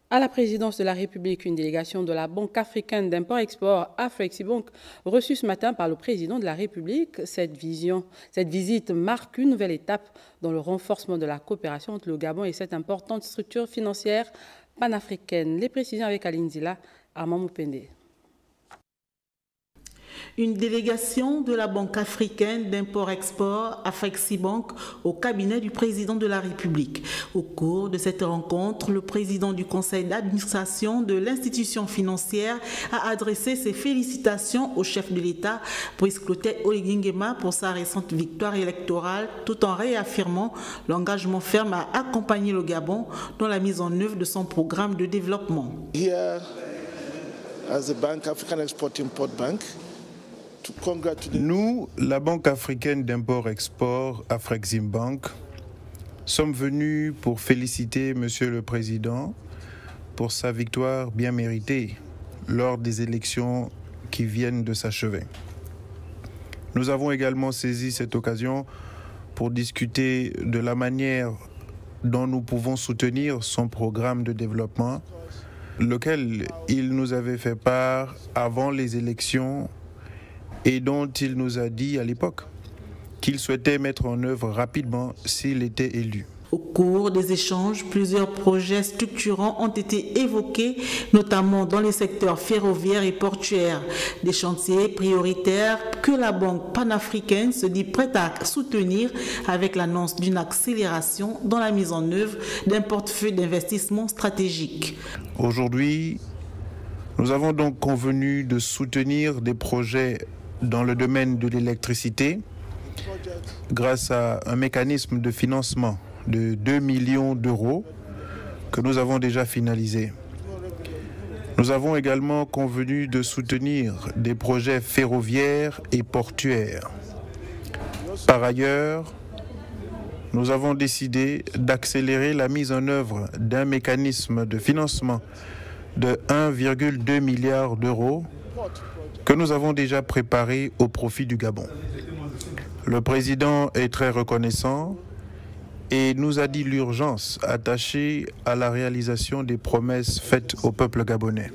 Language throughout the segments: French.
À la présidence de la République, une délégation de la Banque africaine d'import-export, Aflexibank, reçue ce matin par le président de la République. Cette visite marque une nouvelle étape dans le renforcement de la coopération entre le Gabon et cette importante structure financière panafricaine. Les précisions avec Aline Zila, Armand Moupende. Une délégation de la Banque africaine d'import-export, Aflexibank, au cabinet du président de la République. Au cours de cette rencontre, le président du conseil d'administration de l'institution financière a adressé ses félicitations au chef de l'État, Brice Clotaire Oligui Nguema, pour sa récente victoire électorale, tout en réaffirmant l'engagement ferme à accompagner le Gabon dans la mise en œuvre de son programme de développement. Here, as a bank, African Export-Import Bank, nous, la Banque africaine d'import-export, Aflexibank, sommes venus pour féliciter Monsieur le Président pour sa victoire bien méritée lors des élections qui viennent de s'achever. Nous avons également saisi cette occasion pour discuter de la manière dont nous pouvons soutenir son programme de développement, lequel il nous avait fait part avant les élections et dont il nous a dit à l'époque qu'il souhaitait mettre en œuvre rapidement s'il était élu. Au cours des échanges, plusieurs projets structurants ont été évoqués, notamment dans les secteurs ferroviaires et portuaires. Des chantiers prioritaires que la Banque panafricaine se dit prête à soutenir avec l'annonce d'une accélération dans la mise en œuvre d'un portefeuille d'investissement stratégique. Aujourd'hui, nous avons donc convenu de soutenir des projets dans le domaine de l'électricité grâce à un mécanisme de financement de 2 millions d'euros que nous avons déjà finalisé. Nous avons également convenu de soutenir des projets ferroviaires et portuaires. Par ailleurs, nous avons décidé d'accélérer la mise en œuvre d'un mécanisme de financement de 1,2 milliard d'euros que nous avons déjà préparé au profit du Gabon. Le président est très reconnaissant et nous a dit l'urgence attachée à la réalisation des promesses faites au peuple gabonais.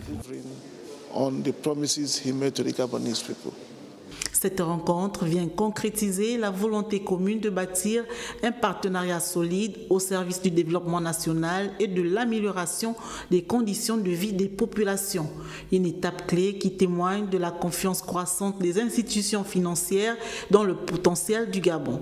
Cette rencontre vient concrétiser la volonté commune de bâtir un partenariat solide au service du développement national et de l'amélioration des conditions de vie des populations. Une étape clé qui témoigne de la confiance croissante des institutions financières dans le potentiel du Gabon.